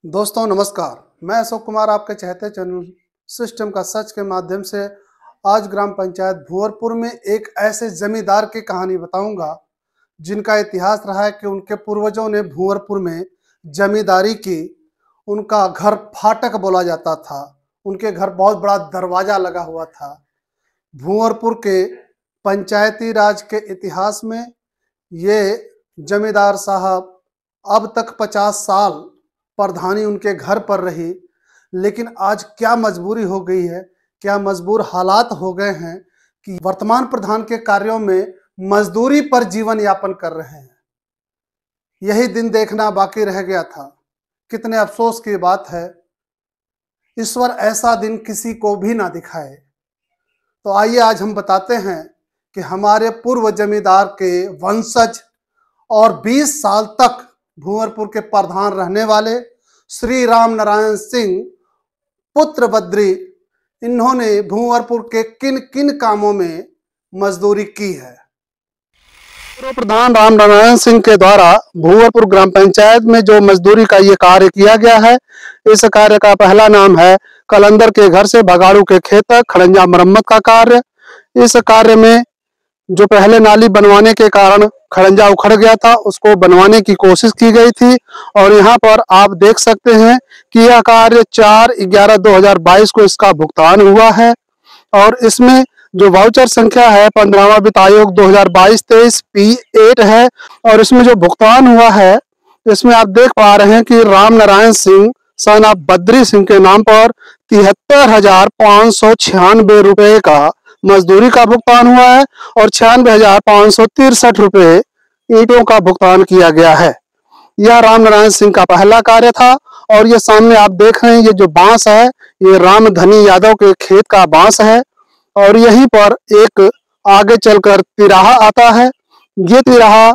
दोस्तों नमस्कार, मैं अशोक कुमार आपके चहते चैनल सिस्टम का सच के माध्यम से आज ग्राम पंचायत भुवरपुर में एक ऐसे जमींदार की कहानी बताऊंगा जिनका इतिहास रहा है कि उनके पूर्वजों ने भुवरपुर में जमींदारी की। उनका घर फाटक बोला जाता था। उनके घर बहुत बड़ा दरवाजा लगा हुआ था। भुवरपुर के पंचायती राज के इतिहास में ये जमींदार साहब अब तक 50 साल प्रधानी उनके घर पर रही, लेकिन आज क्या मजबूरी हो गई है, क्या मजबूर हालात हो गए हैं कि वर्तमान प्रधान के कार्यों में मजदूरी पर जीवन यापन कर रहे हैं। यही दिन देखना बाकी रह गया था। कितने अफसोस की बात है, ईश्वर ऐसा दिन किसी को भी ना दिखाए। तो आइए आज हम बताते हैं कि हमारे पूर्व जमींदार के वंशज और 20 साल तक भुवरपुर के प्रधान रहने वाले श्री राम नारायण सिंह पुत्र बद्री, इन्होंने भुवरपुर के किन किन कामों में मजदूरी की है। पूर्व प्रधान राम नारायण सिंह के द्वारा भुवरपुर ग्राम पंचायत में जो मजदूरी का ये कार्य किया गया है, इस कार्य का पहला नाम है कलंदर के घर से भगाड़ू के खेत तक खड़ंजा मरम्मत का कार्य। इस कार्य में जो पहले नाली बनवाने के कारण खड़ंजा उखड़ गया था, उसको बनवाने की कोशिश की गई थी और यहाँ पर आप देख सकते हैं कि यह कार्य 4/11/2022 को इसका भुगतान हुआ है। और इसमें जो वाउचर संख्या है 15वां वित्त आयोग 2022-23 P8 है और इसमें जो भुगतान हुआ है, इसमें आप देख पा रहे हैं कि राम नारायण सिंह सन ऑफ बद्री सिंह के नाम पर 73,596 रुपए का मजदूरी का भुगतान हुआ है और 96,563 रुपए ईंटों का भुगतान किया गया है। यह राम नारायण सिंह का पहला कार्य था। और ये सामने आप देख रहे हैं, ये जो बांस है, ये रामधनी यादव के खेत का बांस है और यहीं पर एक आगे चलकर तिराहा आता है। ये तिराहा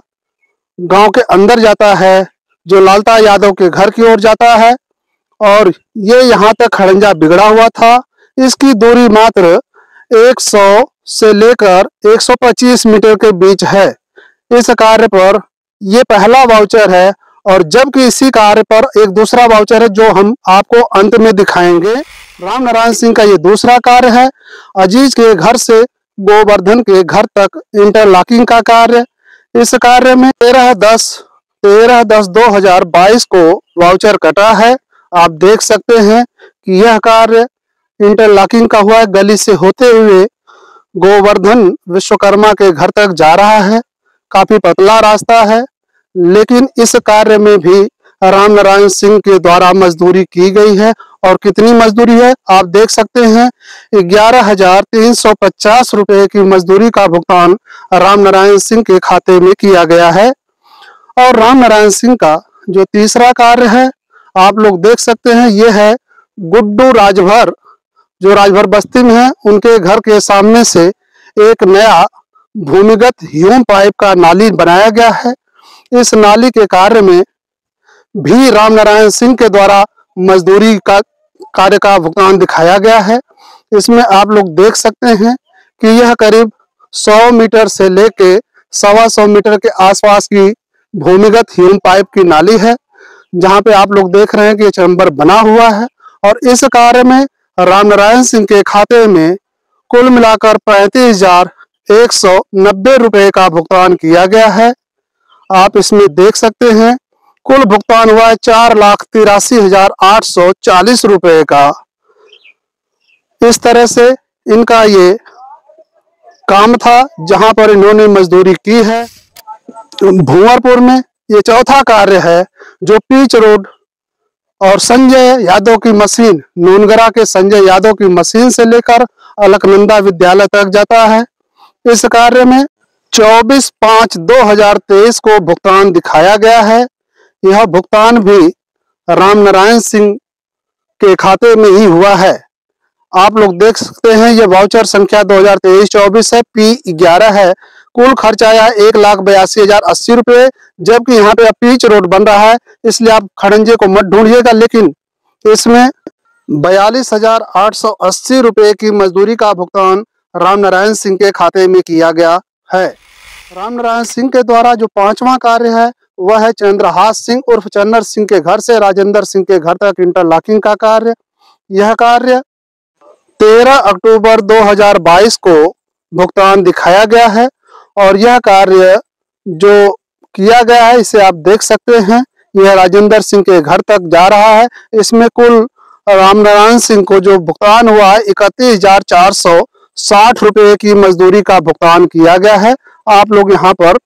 गांव के अंदर जाता है, जो लालता यादव के घर की ओर जाता है और ये यहाँ तक खड़ंजा बिगड़ा हुआ था। इसकी दूरी मात्र 100 से लेकर 125 मीटर के बीच है। इस कार्य पर ये पहला वाउचर है और जबकि इसी कार्य पर एक दूसरा वाउचर है जो हम आपको अंत में दिखाएंगे। राम नारायण सिंह का ये दूसरा कार्य है। अजीज के घर से गोवर्धन के घर तक इंटरलॉकिंग का कार्य। इस कार्य में 13/10/2022 को वाउचर कटा है। आप देख सकते हैं कि यह कार्य इंटरलॉकिंग का हुआ है। गली से होते हुए गोवर्धन विश्वकर्मा के घर तक जा रहा है। काफी पतला रास्ता है, लेकिन इस कार्य में भी राम नारायण सिंह के द्वारा मजदूरी की गई है। और कितनी मजदूरी है आप देख सकते हैं, 11,350 रुपए की मजदूरी का भुगतान राम नारायण सिंह के खाते में किया गया है। और राम नारायण सिंह का जो तीसरा कार्य है, आप लोग देख सकते हैं, ये है गुड्डू राजभर, जो राजभर बस्ती में है, उनके घर के सामने से एक नया भूमिगत ह्यूम पाइप का नाली बनाया गया है। इस नाली के कार्य में भी राम नारायण सिंह के द्वारा मजदूरी का कार्य का भुगतान दिखाया गया है। इसमें आप लोग देख सकते हैं कि यह करीब 100 मीटर से लेके 125 मीटर के आसपास की भूमिगत ह्यूम पाइप की नाली है, जहां पे आप लोग देख रहे हैं कि ये चैम्बर बना हुआ है। और इस कार्य में राम नारायण सिंह के खाते में कुल मिलाकर 35,190 रुपए का भुगतान किया गया है। आप इसमें देख सकते हैं कुल भुगतान हुआ है 4,83,840 रुपए का। इस तरह से इनका ये काम था जहां पर इन्होंने मजदूरी की है। भुवरपुर में ये चौथा कार्य है जो पीच रोड और संजय यादव की मशीन, नूनगरा के संजय यादव की मशीन से लेकर अलकनंदा विद्यालय तक जाता है। इस कार्य में 24/5/2023 को भुगतान दिखाया गया है। यह भुगतान भी राम नारायण सिंह के खाते में ही हुआ है। आप लोग देख सकते हैं, ये वाउचर संख्या 2023-24 है, P11 है। कुल खर्च आया 1,82,080 रुपये। जबकि यहाँ पे पीच रोड बन रहा है, इसलिए आप खड़ंजे को मत ढूंढिएगा, लेकिन इसमें 42,880 रुपये की मजदूरी का भुगतान राम नारायण सिंह के खाते में किया गया है। राम नारायण सिंह के द्वारा जो पांचवा कार्य है वह है चंद्रहास सिंह उर्फ चन्नर सिंह के घर से राजेंद्र सिंह के घर तक इंटरलॉकिंग का कार्य। यह कार्य 13 अक्टूबर 2022 को भुगतान दिखाया गया है और यह कार्य जो किया गया है इसे आप देख सकते हैं। यह राजेंद्र सिंह के घर तक जा रहा है। इसमें कुल रामनारायण सिंह को जो भुगतान हुआ है 31,460 रुपये की मजदूरी का भुगतान किया गया है। आप लोग यहाँ पर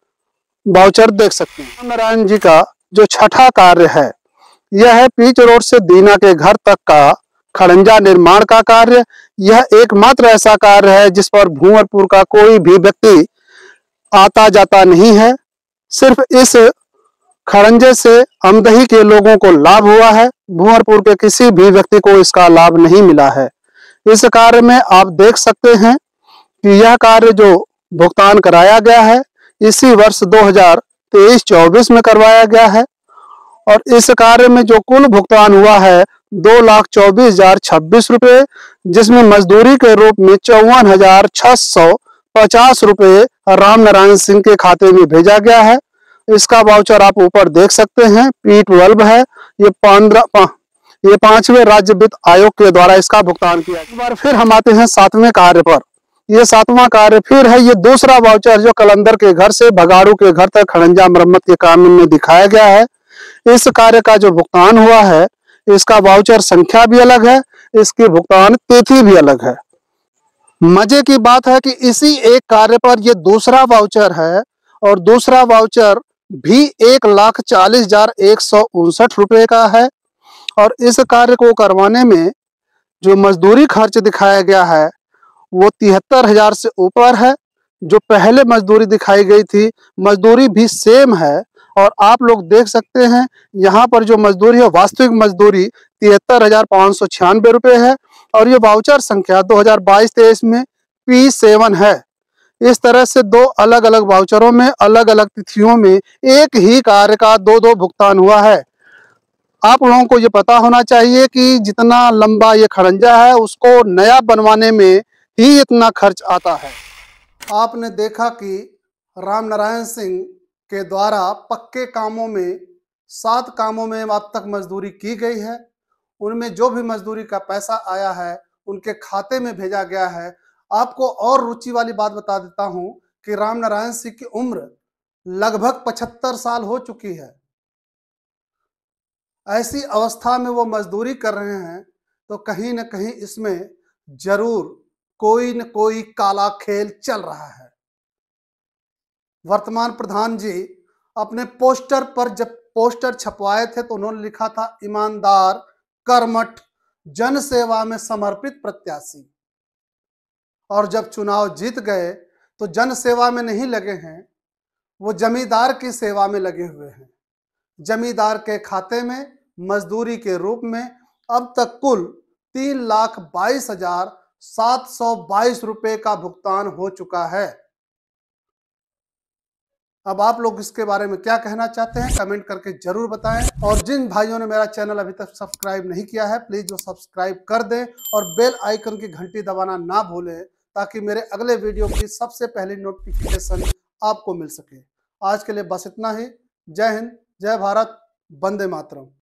वाउचर देख सकते हैं। रामनारायण जी का जो छठा कार्य है यह है पीच रोड से दीना के घर तक का खड़ंजा निर्माण का कार्य। यह एकमात्र ऐसा कार्य है जिस पर भूंवरपुर का कोई भी व्यक्ति आता जाता नहीं है। सिर्फ इस खड़ंजे से अमदही के लोगों को लाभ हुआ है। भूंवरपुर के किसी भी व्यक्ति को इसका लाभ नहीं मिला है। इस कार्य में आप देख सकते हैं कि यह कार्य जो भुगतान कराया गया है इसी वर्ष 2023-24 में करवाया गया है और इस कार्य में जो कुल भुगतान हुआ है 2,24,026 रुपये, जिसमें मजदूरी के रूप में 54,650 रुपये रामनारायण सिंह के खाते में भेजा गया है। इसका वाउचर आप ऊपर देख सकते हैं। P12 है। ये 5वें राज्य वित्त आयोग के द्वारा इसका भुगतान किया। एक बार फिर हम आते हैं 7वें कार्य पर। ये 7वां कार्य फिर है। ये दूसरा वाउचर जो कलंदर के घर से भगाड़ू के घर तक खड़ंजा मरम्मत के काम में दिखाया गया है। इस कार्य का जो भुगतान हुआ है इसका वाउचर संख्या भी अलग है, इसकी भुगतान तिथि भी अलग है। मजे की बात है कि इसी एक कार्य पर ये दूसरा वाउचर है और दूसरा वाउचर भी 1,40,159 रुपये का है और इस कार्य को करवाने में जो मजदूरी खर्च दिखाया गया है वो 73,000 से ऊपर है। जो पहले मजदूरी दिखाई गई थी मजदूरी भी सेम है और आप लोग देख सकते हैं यहाँ पर जो मजदूरी है वास्तविक मजदूरी 73,596 रुपये है और ये वाउचर संख्या 2022-23 में P7 है। इस तरह से दो अलग अलग वाउचरों में अलग अलग तिथियों में एक ही कार्य का दो भुगतान हुआ है। आप लोगों को ये पता होना चाहिए कि जितना लंबा ये खड़ंजा है उसको नया बनवाने में ही इतना खर्च आता है। आपने देखा कि रामनारायण सिंह के द्वारा पक्के कामों में 7 कामों में अब तक मजदूरी की गई है। उनमें जो भी मजदूरी का पैसा आया है उनके खाते में भेजा गया है। आपको और रुचि वाली बात बता देता हूं कि रामनारायण सिंह की उम्र लगभग 75 साल हो चुकी है। ऐसी अवस्था में वो मजदूरी कर रहे हैं तो कहीं न कहीं इसमें जरूर कोई न कोई काला खेल चल रहा है। वर्तमान प्रधान जी अपने पोस्टर पर जब पोस्टर छपवाए थे तो उन्होंने लिखा था ईमानदार, कर्मठ, जन सेवा में समर्पित प्रत्याशी। और जब चुनाव जीत गए तो जन सेवा में नहीं लगे हैं, वो जमींदार की सेवा में लगे हुए हैं। जमींदार के खाते में मजदूरी के रूप में अब तक कुल 3,22,722 रुपये का भुगतान हो चुका है। अब आप लोग इसके बारे में क्या कहना चाहते हैं कमेंट करके जरूर बताएं और जिन भाइयों ने मेरा चैनल अभी तक सब्सक्राइब नहीं किया है प्लीज वो सब्सक्राइब कर दें और बेल आइकन की घंटी दबाना ना भूलें ताकि मेरे अगले वीडियो की सबसे पहली नोटिफिकेशन आपको मिल सके। आज के लिए बस इतना ही। जय हिंद, जय भारत, वंदे मातरम।